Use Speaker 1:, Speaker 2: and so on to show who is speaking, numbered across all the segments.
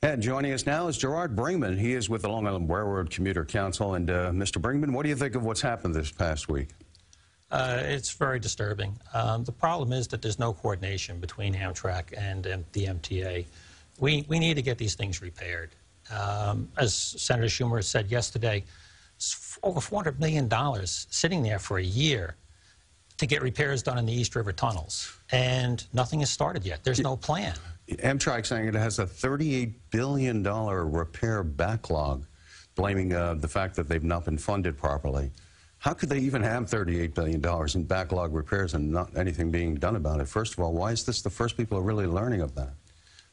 Speaker 1: And joining us now is Gerard Bringman. He is with the Long Island Railroad Commuter Council. And Mr. Bringman, what do you think of what's happened this past week?
Speaker 2: It's very disturbing. The problem is that there's no coordination between Amtrak and the MTA. We need to get these things repaired. As Senator Schumer said yesterday, it's over $400 million sitting there for a year to get repairs done in the East River tunnels. And nothing has started yet. There's no plan.
Speaker 1: Amtrak saying it has a $38 billion repair backlog, blaming the fact that they've not been funded properly. How could they even have $38 billion in backlog repairs and not anything being done about it? First of all, why is this the first people are really learning of that?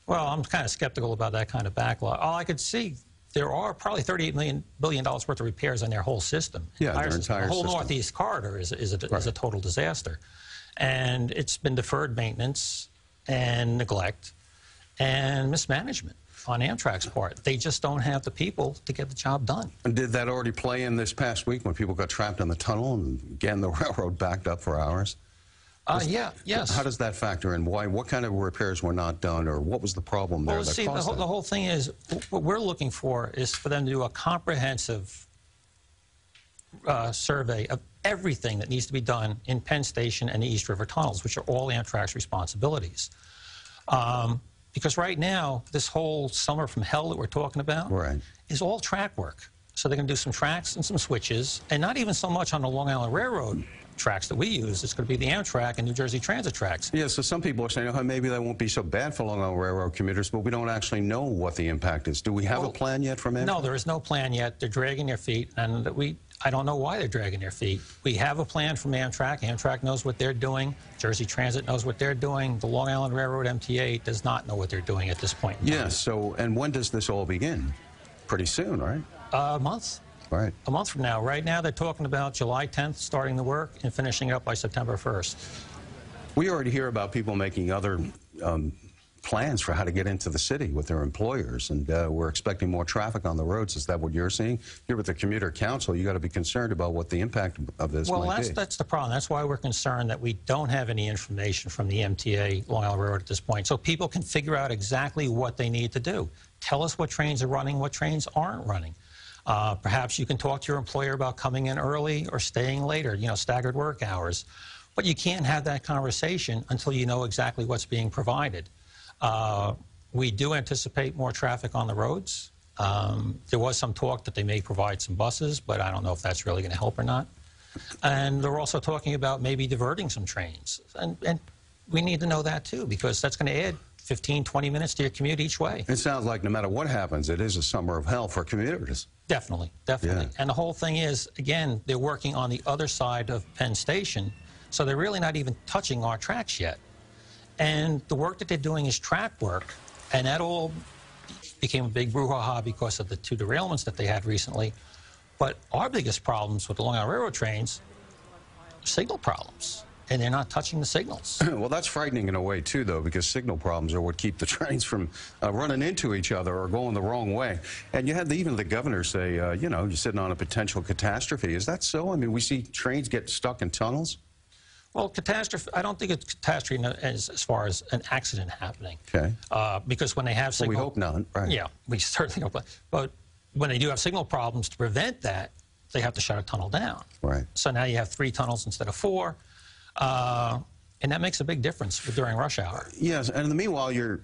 Speaker 2: Well, I'm kind of skeptical about that kind of backlog. All I could see, there are probably $38 billion worth of repairs on their whole system.
Speaker 1: Yeah, their entire system.
Speaker 2: The whole Northeast corridor is a total disaster. And it's been deferred maintenance and neglect and mismanagement on Amtrak's part. They just don't have the people to get the job done.
Speaker 1: And did that already play in this past week when people got trapped in the tunnel and again the railroad backed up for hours?
Speaker 2: Yes.
Speaker 1: How does that factor in? Why? What kind of repairs were not done, or what was the problem there?
Speaker 2: Well, see, the whole thing is, what we're looking for is for them to do a comprehensive survey of everything that needs to be done in Penn Station and the East River tunnels, which are all Amtrak's responsibilities. Because right now, this whole summer from hell that we're talking about is all track work. So they're going to do some tracks and some switches, and not even so much on the Long Island Railroad tracks that we use. It's going to be the Amtrak and New Jersey Transit tracks.
Speaker 1: Yeah, so some people are saying, oh, maybe that won't be so bad for Long Island Railroad commuters, but we don't actually know what the impact is. Do we have a plan yet from Amtrak?
Speaker 2: No, there is no plan yet. They're dragging their feet, and I don't know why they're dragging their feet. We have a plan from Amtrak. Amtrak knows what they're doing. Jersey Transit knows what they're doing. The Long Island Railroad MTA does not know what they're doing at this point.
Speaker 1: Yes, so, and when does this all begin? Pretty soon, right?
Speaker 2: A month.
Speaker 1: Right.
Speaker 2: A month from now. Right now, they're talking about July 10th starting the work and finishing it up by September 1st.
Speaker 1: We already hear about people making other plans for how to get into the city with their employers, and we're expecting more traffic on the roads. Is that what you're seeing? Here with the Commuter Council, you got to be concerned about what the impact of this might be.
Speaker 2: Well, that's the problem. That's why we're concerned that we don't have any information from the MTA, Long Island Railroad at this point, so people can figure out exactly what they need to do. Tell us what trains are running, what trains aren't running. Perhaps you can talk to your employer about coming in early or staying later, you know, staggered work hours. But you can't have that conversation until you know exactly what's being provided. We do anticipate more traffic on the roads. There was some talk that they may provide some buses, but I don't know if that's really going to help or not. And they're also talking about maybe diverting some trains. And we need to know that, too, because that's going to add 15, 20 minutes to your commute each way.
Speaker 1: It sounds like no matter what happens, it is a summer of hell for commuters.
Speaker 2: Definitely, definitely. Yeah. And the whole thing is, again, they're working on the other side of Penn Station, so they're really not even touching our tracks yet. And the work that they're doing is track work, and that all became a big brouhaha because of the 2 derailments that they had recently. But our biggest problems with the Long Island Railroad trains are signal problems. And they're not touching the signals.
Speaker 1: Well, that's frightening in a way, too, though, because signal problems are what keep the trains from running into each other or going the wrong way. And you had even the governor say, you know, you're sitting on a potential catastrophe. Is that so? I mean, we see trains get stuck in tunnels?
Speaker 2: Well, catastrophe, I don't think it's catastrophe as far as an accident happening.
Speaker 1: Okay.
Speaker 2: Because when they have signal...
Speaker 1: Well, we hope not, right.
Speaker 2: Yeah, we certainly hope. But when they do have signal problems, to prevent that, they have to shut a tunnel down.
Speaker 1: Right.
Speaker 2: So now you have 3 tunnels instead of 4. And that makes a big difference during rush hour.
Speaker 1: Yes, and in the meanwhile, your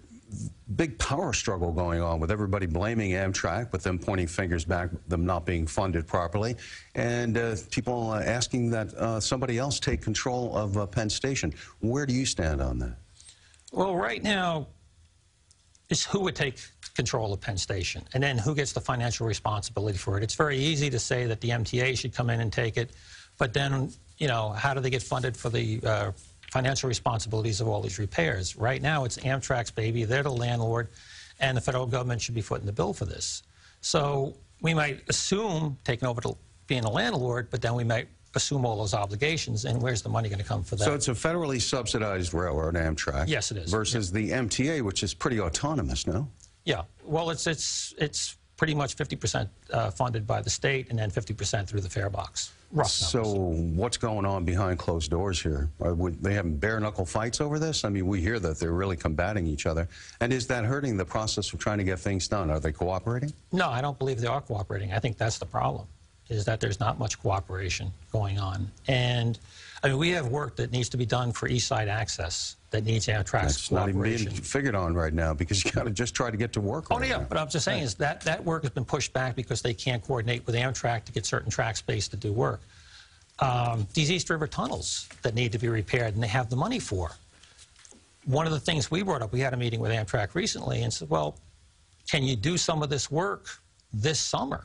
Speaker 1: big power struggle going on with everybody blaming Amtrak, with them pointing fingers back, them not being funded properly, and people asking that somebody else take control of Penn Station. Where do you stand on that?
Speaker 2: Well, right now, it's who would take control of Penn Station, and then who gets the financial responsibility for it. It's very easy to say that the MTA should come in and take it, but then, you know, how do they get funded for the financial responsibilities of all these repairs? Right now, it's Amtrak's baby. They're the landlord, and the federal government should be footing the bill for this. So we might assume taking over to being a landlord, but then we might assume all those obligations, and where's the money going to come for that?
Speaker 1: So it's a federally subsidized railroad, Amtrak.
Speaker 2: Yes, it is.
Speaker 1: Versus the MTA, which is pretty autonomous, no?
Speaker 2: Yeah. Well, it's pretty much 50% funded by the state and then 50% through the fare box. Rough
Speaker 1: So
Speaker 2: numbers.
Speaker 1: what's going on behind closed doors here? Are they having bare-knuckle fights over this? I mean, we hear that they're really combating each other. And is that hurting the process of trying to get things done? Are they cooperating?
Speaker 2: No, I don't believe they are cooperating. I think that's the problem, is that there's not much cooperation going on. And, I mean, we have work that needs to be done for East Side access that needs Amtrak's
Speaker 1: That's not even
Speaker 2: cooperation.
Speaker 1: being figured on right now because you got to just try to get to work.
Speaker 2: Oh,
Speaker 1: right
Speaker 2: yeah,
Speaker 1: now.
Speaker 2: but I'm just saying is that work has been pushed back because they can't coordinate with Amtrak to get certain track space to do work. These East River tunnels that need to be repaired and they have the money for. One of the things we brought up, we had a meeting with Amtrak recently and said, well, can you do some of this work this summer?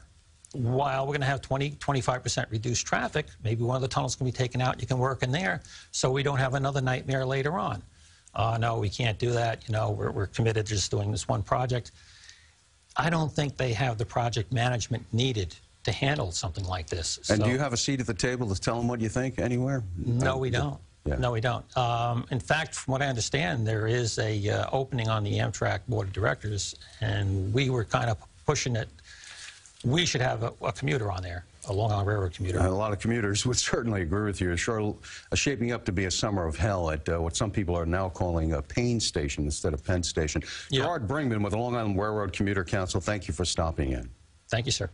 Speaker 2: While we're going to have 25% reduced traffic, maybe one of the tunnels can be taken out, you can work in there, so we don't have another nightmare later on. No, we can't do that. You know, we're committed to just doing this one project. I don't think they have the project management needed to handle something like this.
Speaker 1: And
Speaker 2: so,
Speaker 1: do you have a seat at the table to tell them what you think anywhere?
Speaker 2: No, we don't.
Speaker 1: Yeah.
Speaker 2: No, we don't. In fact, from what I understand, there is a opening on the Amtrak Board of Directors, and we were kind of pushing it. We should have a commuter on there, a Long Island Railroad commuter.
Speaker 1: A lot of commuters would certainly agree with you. It's sure shaping up to be a summer of hell at what some people are now calling a Penn station instead of Penn station.
Speaker 2: Yeah.
Speaker 1: Gerard Bringman with the Long Island Railroad Commuter Council, thank you for stopping in.
Speaker 2: Thank you, sir.